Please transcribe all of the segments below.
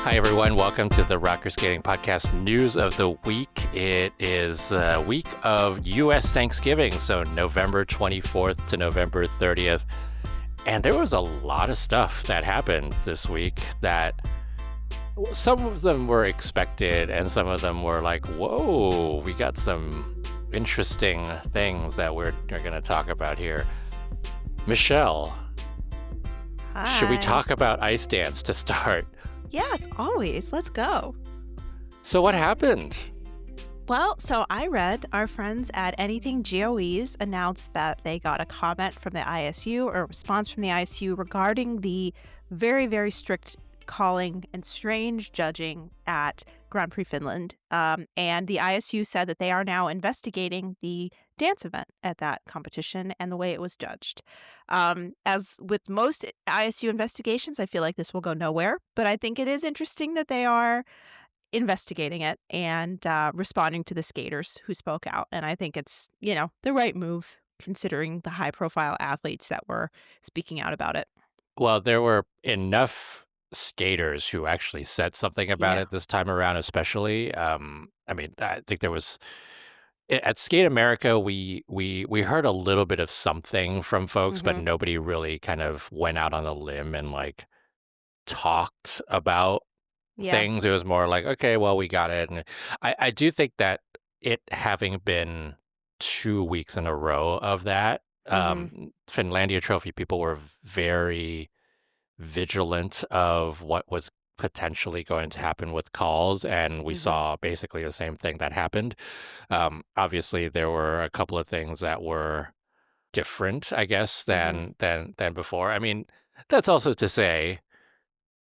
Hi, everyone. Welcome to the Rocker Skating Podcast News of the Week. It is the week of U.S. Thanksgiving, so November 24th to November 30th. And there was a lot of stuff that happened this week that some of them were expected and some of them were like, whoa, we got some interesting things that we're going to talk about here. Michelle, should we Hi. talk about Ice Dance to start? Yes, always. Let's go. So what happened? Well, so I read our friends at Anything GOEs announced that they got a comment from the ISU or a response from the ISU regarding the very, very strict calling and strange judging at Grand Prix Finland. And the ISU said that they are now investigating the dance event at that competition and the way it was judged. As with most ISU investigations, I feel like this will go nowhere, but I think it is interesting that they are investigating it and responding to the skaters who spoke out. And I think it's, the right move considering the high profile athletes that were speaking out about it. Well, there were enough skaters who actually said something about Yeah. it this time around, especially. I think there was at Skate America, we heard a little bit of something from folks, but hmm nobody really kind of went out on a limb and like talked about Yeah. things. It was more like, okay, well, we got it. And I do think that it having been 2 weeks in a row of that, hmm Finlandia Trophy people were very vigilant of what was potentially going to happen with calls, and we hmm saw basically the same thing that happened. Obviously, there were a couple of things that were different, I guess, hmm than before. I mean, that's also to say,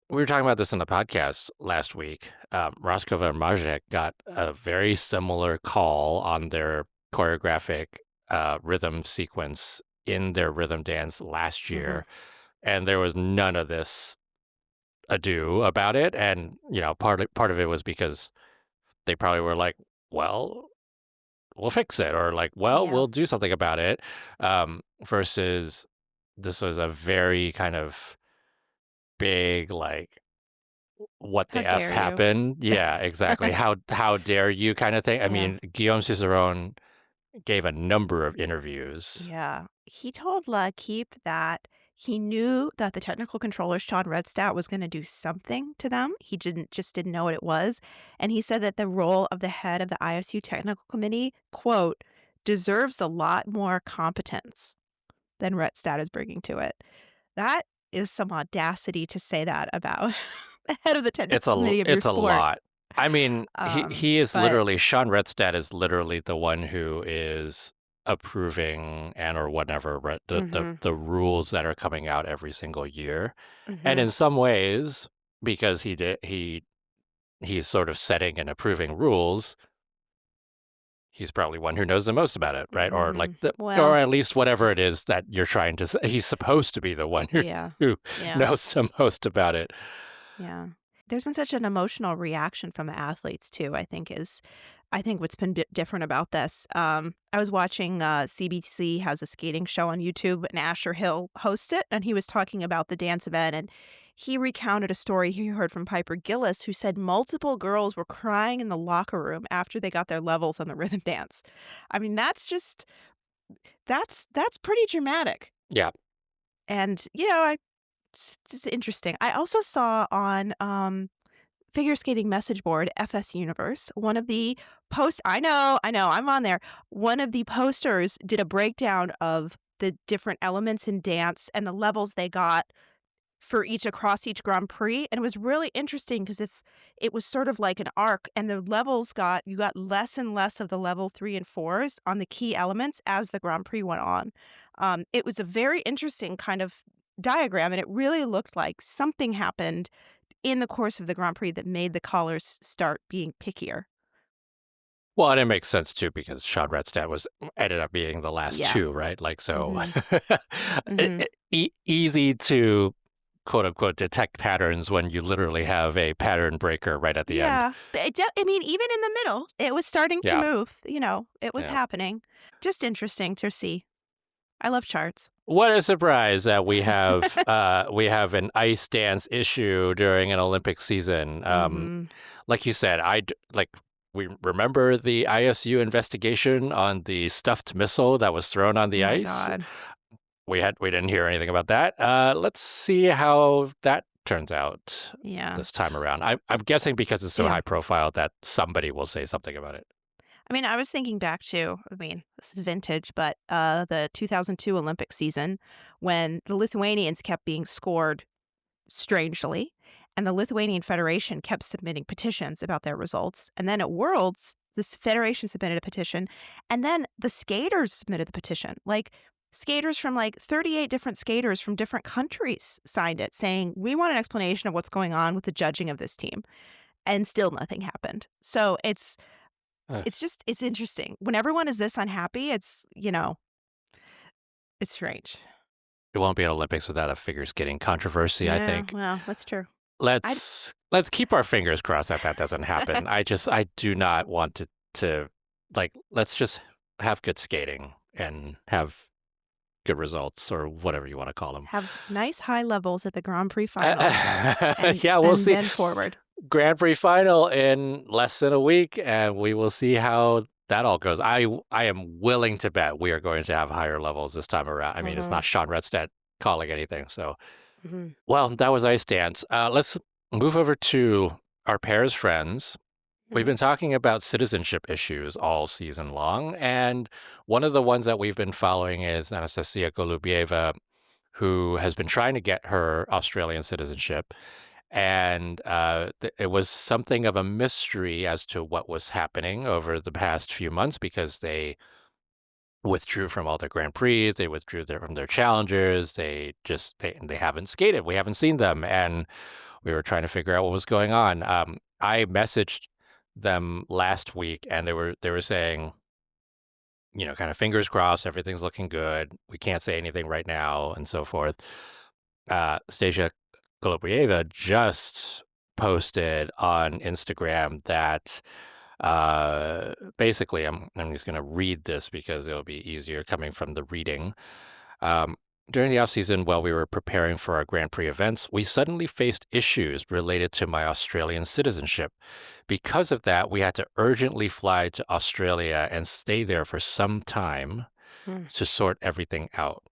we were talking about this in the podcast last week. Raskova and Majek got a very similar call on their choreographic rhythm sequence in their rhythm dance last hmm year, and there was none of this ado about it. And part of it was because they probably were like, well, we'll fix it, or like, well, Yeah. we'll do something about it, versus this was a very kind of big, like, what How the F dare you? happened. Yeah, exactly. How dare you kind of thing. I Yeah. mean, Guillaume Cicerone gave a number of interviews. Yeah. He told La Keep that he knew that the technical controller, Sean Redstadt, was going to do something to them. He didn't know what it was. And he said that the role of the head of the ISU technical committee, quote, deserves a lot more competence than Redstadt is bringing to it. That is some audacity to say that about the head of the technical committee of your It's a sport. lot. I mean, he is But literally, Sean Redstadt is literally the one who is approving and or whatever, right, hmm the rules that are coming out every single year. And hmm in some ways, because he's sort of setting and approving rules, he's probably one who knows the most about it, right? Or like or well, at least whatever it is that you're trying to say. He's supposed to be the one who, yeah. who Yeah. knows the most about it. Yeah. There's been such an emotional reaction from the athletes too, I think what's been different about this. I was watching CBC has a skating show on YouTube and Asher Hill hosts it, and he was talking about the dance event, and he recounted a story he heard from Piper Gillis, who said multiple girls were crying in the locker room after they got their levels on the rhythm dance. I mean, that's pretty dramatic. Yeah. And it's interesting. I also saw on figure skating message board, FS Universe, one of the post I know, I'm on there. One of the posters did a breakdown of the different elements in dance and the levels they got for each across each Grand Prix. And it was really interesting because if it was sort of like an arc and the levels you got less and less of the level 3 and 4s on the key elements as the Grand Prix went on. It was a very interesting kind of diagram, and it really looked like something happened in the course of the Grand Prix that made the callers start being pickier. Well, and it makes sense too because Sean Redstadt ended up being the last Yeah. two, right? Like, so Mhm. Mhm. easy to quote unquote detect patterns when you literally have a pattern breaker right at the end. Yeah. But I mean, even in the middle, it was starting to Yeah, move, it was yeah. happening. Just interesting to see. I love charts. What a surprise that we have an ice dance issue during an Olympic season. Mm-hmm. Like you said, like we remember the ISU investigation on the stuffed missile that was thrown on Oh the my ice. God. We didn't hear anything about that. Let's see how that turns out Yeah. this time around. I'm guessing because it's so Yeah. high profile that somebody will say something about it. I mean, I was thinking back to, I mean, this is vintage, but the 2002 Olympic season when the Lithuanians kept being scored strangely, and the Lithuanian Federation kept submitting petitions about their results. And then at Worlds, this federation submitted a petition, and then the skaters submitted the petition. Like skaters from like 38 different skaters from different countries signed it, saying, "We want an explanation of what's going on with the judging of this team." And still nothing happened. So Uh, it's interesting. When everyone is this unhappy, it's strange. it won't be an Olympics without a figure skating controversy, I Yeah, think. well, that's true. I Let's keep our fingers crossed that that doesn't happen. I do not want to like let's just have good skating and have good results or whatever you want to call them. have nice high levels at the Grand Prix final and Yeah, we'll see. then forward. Grand Prix final in less than a week, and we will see how that all goes. I am willing to bet we are going to have higher levels this time around. I mean, it's not Sean Redstedt calling anything, so Mhm. well, that was Ice Dance. Let's move over to our pairs friends. We've Mhm. been talking about citizenship issues all season long, and one of the ones that we've been following is Anastasia Golubieva, who has been trying to get her Australian citizenship. And it was something of a mystery as to what was happening over the past few months because they withdrew from all their Grand Prix, they withdrew from their challengers, they haven't skated, we haven't seen them, and we were trying to figure out what was going on. I messaged them last week, and they were saying, kind of fingers crossed, everything's looking good. We can't say anything right now, and so forth. Stasia Golubieva just posted on Instagram that basically, I'm just going to read this because it'll be easier coming from the reading. During the off-season, while we were preparing for our Grand Prix events, we suddenly faced issues related to my Australian citizenship. Because of that, we had to urgently fly to Australia and stay there for some time Mm. to sort everything out.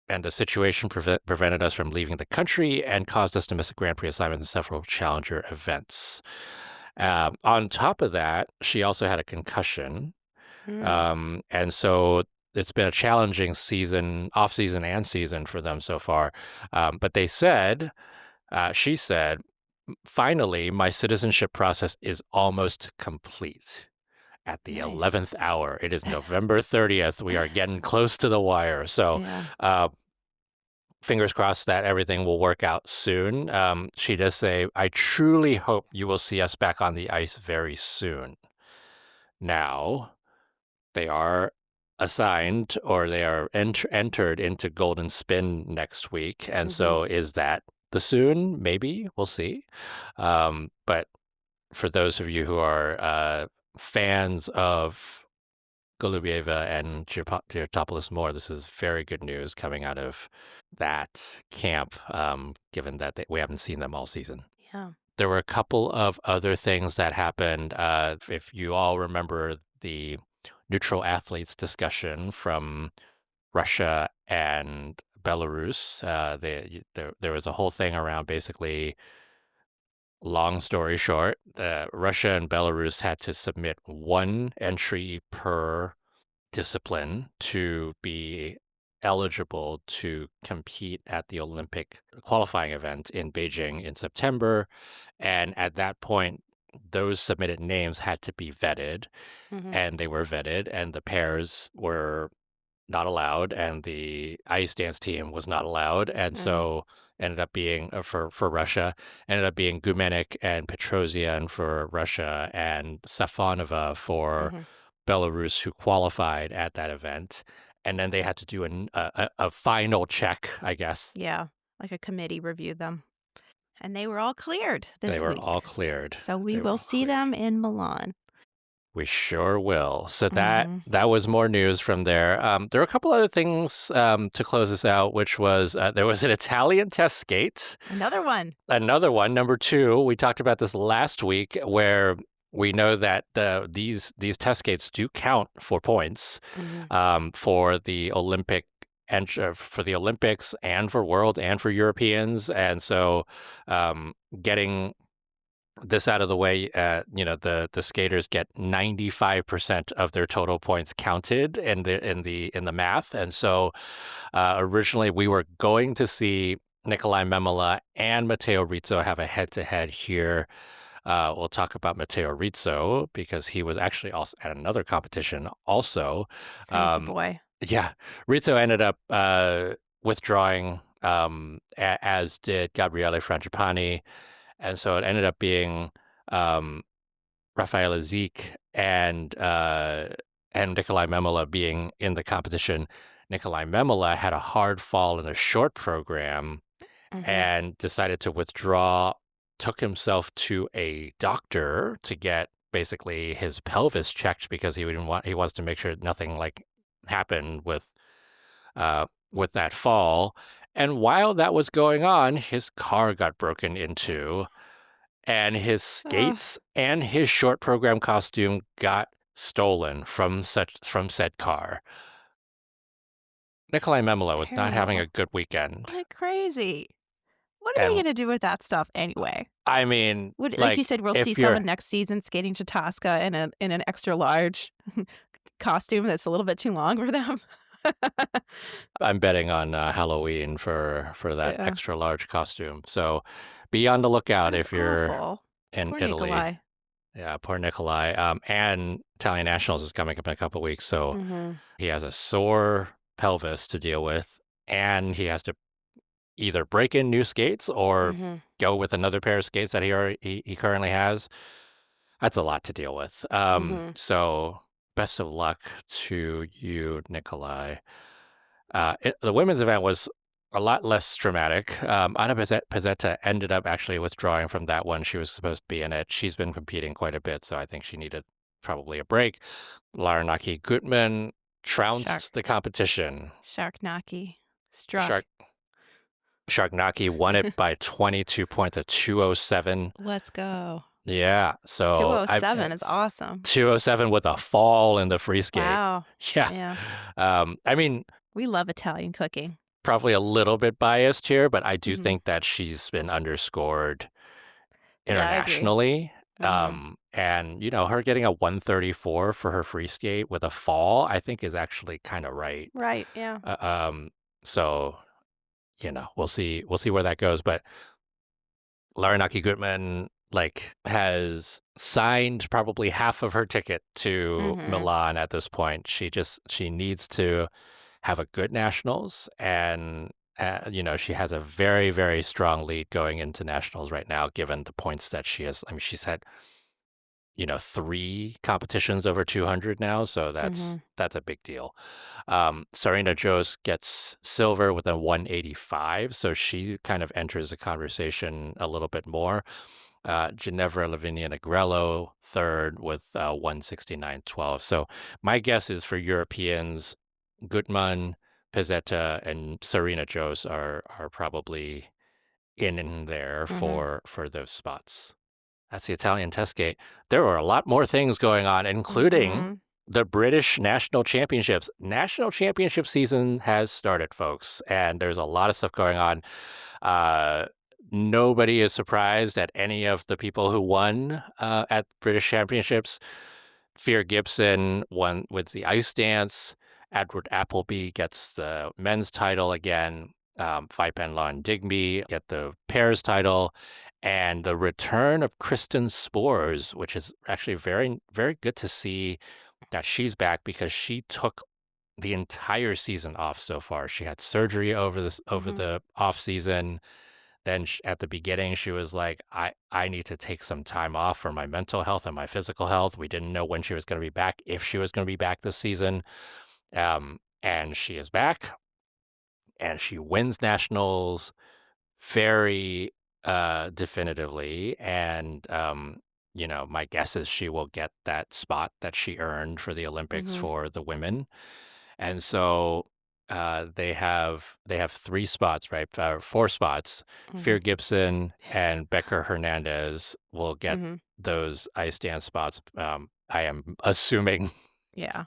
And the situation prevented us from leaving the country and caused us to miss a Grand Prix assignment and several Challenger events. On top of that, she also had a concussion. Mm. And so it's been a challenging season, off season and season for them so far. But she said, finally, my citizenship process is almost complete. At the Nice. 11th hour, it is November 30th. We are getting close to the wire. So, Yeah. fingers crossed that everything will work out soon. She does say, I truly hope you will see us back on the ice very soon. Now, they are assigned or they are entered into Golden Spin next week. And so is that the soon? Maybe. We'll see. But for those of you who are fans of Golubieva and Giotopoulos more, this is very good news coming out of that camp, given that we haven't seen them all season. Yeah. There were a couple of other things that happened. If you all remember the neutral athletes discussion from Russia and Belarus, there was a whole thing around basically, long story short, Russia and Belarus had to submit one entry per discipline to be eligible to compete at the Olympic qualifying event in Beijing in September. And at that point, those submitted names had to be vetted, Mhm. and they were vetted, and the pairs were not allowed, and the ice dance team was not allowed. And so ended up being for Russia, ended up being Gumenik and Petrosian for Russia and Safonova for Mhm. Belarus, who qualified at that event. And then they had to do a final check, I guess. Yeah. Like a committee reviewed them. And they were all cleared They this were week. all cleared. So we They were will all see cleared. them in Milan. We sure will. So that Hmm. that was more news from there. There were a couple other things to close this out, which was there was an Italian test skate. Another one. Another one, number two. We talked about this last week, where we know that these test skates do count for points Hmm. for the Olympic and for the Olympics and for World and for Europeans, and so getting this out of the way, the skaters get 95% of their total points counted in the math, and so originally we were going to see Nikolai Memela and Matteo Rizzo have a head-to-head here. We'll talk about Matteo Rizzo because he was actually also at another competition also. Crazy Um, boy. yeah, Rizzo ended up withdrawing, as did Gabriele Frangipani. And so it ended up being um, Rafaela Zeek and Nikolai Memela being in the competition. Nikolai Memela had a hard fall in a short program Hmm. and decided to withdraw, took himself to a doctor to get basically his pelvis checked because he wants to make sure nothing like happened with that fall. And while that was going on, his car got broken into and his Ugh, skates and his short program costume got stolen from said car. Nikolai Memela was not having a terrible. good weekend. Like crazy. What are they And going to do with that stuff anyway? I mean, Would, like you like, said, we'll see if you're, someone next season skating to Tosca in an extra large costume that's a little bit too long for them. I'm betting on Halloween for that Yeah, extra large costume. So be on the lookout that's if you're awful. in Poor Italy. Nikolai. Yeah, poor Nikolai. And Italian Nationals is coming up in a couple of weeks, so Hmm. he has a sore pelvis to deal with, and he has to either break in new skates or Hmm. go with another pair of skates that he currently has. That's a lot to deal with. Hmm. So best of luck to you, Nikolai. The women's event was a lot less dramatic. Anna Pezzetta ended up actually withdrawing from that one. She was supposed to be in it. She's been competing quite a bit, so I think she needed probably a break. Larnaki Gutman Shark, trounced the competition. Sharknaki, struck. Shark Sharknaki won it by 22 points at 207. Let's go. Yeah, so I 207 is awesome. 207 with a fall in the free skate. Wow. Yeah. Yeah. I mean, We love Italian cooking. probably a little bit biased here, but I do Hmm. think that she's been underscored Yeah, I agree. internationally. Hmm. And her getting a 134 for her free skate with a fall, I think is actually kind of right. Right. Yeah. Uh, um, so we'll see where that goes. But Larnaki Gutman has signed probably half of her ticket to Hmm. Milan at this point. She needs to have a good nationals, and she has a very, very strong lead going into nationals right now, given the points that she has. I mean, she's had three competitions over 200 now, so Hmm. that's a big deal. Serena Jost gets silver with a 185, so she kind of enters the conversation a little bit more. Ginevra Lavinia Negrello third with 169.12. So my guess is for Europeans, Gutmann, Pezzetta, and Serena Jost are probably in there Hmm. for those spots. That's the Italian test gate. There were a lot more things going on, including Hmm. the British National Championships. National Championship season has started, folks, and there's a lot of stuff going on. Nobody is surprised at any of the people who won at British Championships. Fear Gibson won with the ice dance. Edward Appleby gets the men's title again. Vipin Digby get the pairs title. And the return of Kristen Spores, which is actually very, very good to see that she's back because she took the entire season off so far. She had surgery over Hmm. the off season. Then at the beginning, she was like, I need to take some time off for my mental health and my physical health. We didn't know when she was going to be back, if she was going to be back this season. And she is back, and she wins nationals very definitively. And my guess is she will get that spot that she earned for the Olympics Hmm. for the women. And so they have 3 spots, right? 4 spots. Hmm. Fear Gibson and Becker Hernandez will get Hmm. those ice dance spots. I am assuming Yeah.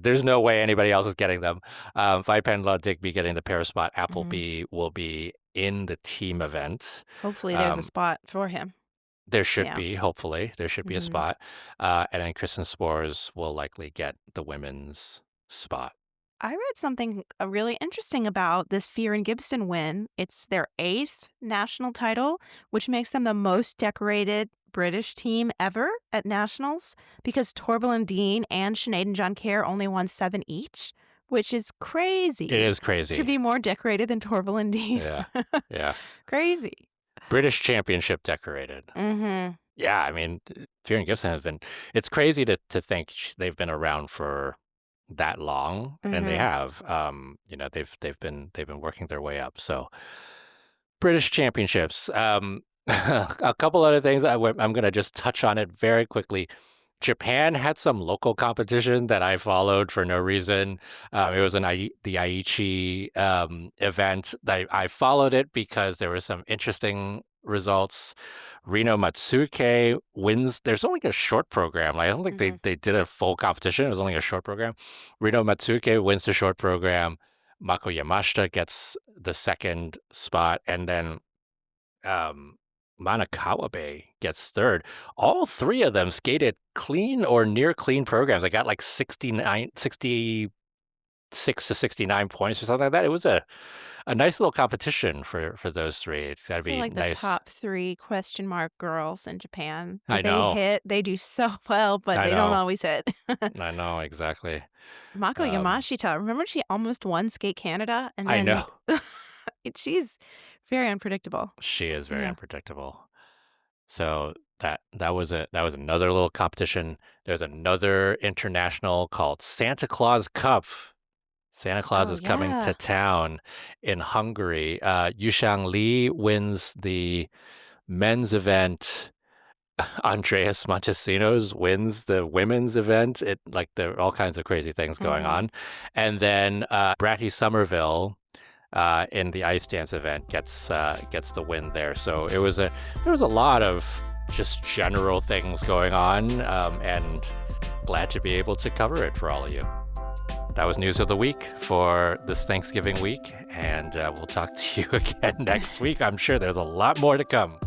there's no way anybody else is getting them. Vipin Digby getting the pair spot. Hmm. Appleby will be in the team event. Hopefully there's a Um, spot for him. there should Yeah. be, hopefully, there should be a Hmm. spot. And then Kristen Spores will likely get the women's spot. I read something really interesting about this Fear and Gibson win. It's their 8th national title, which makes them the most decorated British team ever at nationals because Torvill and Dean and Sinead and John Kerr only won 7 each, which is It crazy is to crazy. be more decorated than Torvill and Dean. Yeah. Yeah. Crazy. British championship decorated. Mm-hmm. Yeah, I mean, Fear and Gibson has been. It's crazy to think they've been around for that long, and they Mm-hmm. have. They've been working their way up. So British championships. A couple other things I'm going to just touch on it very quickly. Japan had some local competition that I followed for no reason. It was the Aichi event. I followed it because there were some interesting results. Rino Matsuke wins. There's only a short program. Like, I don't think Mm-hmm. they did a full competition. It was only a short program. Rino Matsuke wins the short program. Mako Yamashita gets the second spot. And then um, Mana Kawabe gets third. All 3 of them skated clean or near clean programs. I got like 66 to 69 points or something like that. It was a nice little competition for those 3. It's got to They're be like the nice. top 3 question mark girls in Japan. I They know. hit, they do so well, but I they don't know. always hit. I know exactly. Mako Um, Yamashita, remember she almost won Skate Canada and I then know. she's very unpredictable. She is very Yeah. unpredictable. So that was another little competition. There's another international called Santa Claus Cup. Santa Claus Oh, is coming to yeah. town in Hungary. Yushang Li wins the men's event. Andreas Montesinos wins the women's event. There are all kinds of crazy things going Mhm. on. And then Bratty Somerville in the ice dance event gets the win there. So there was a lot of just general things going on, and glad to be able to cover it for all of you. That was News of the Week for this Thanksgiving week, and we'll talk to you again next week. I'm sure there's a lot more to come.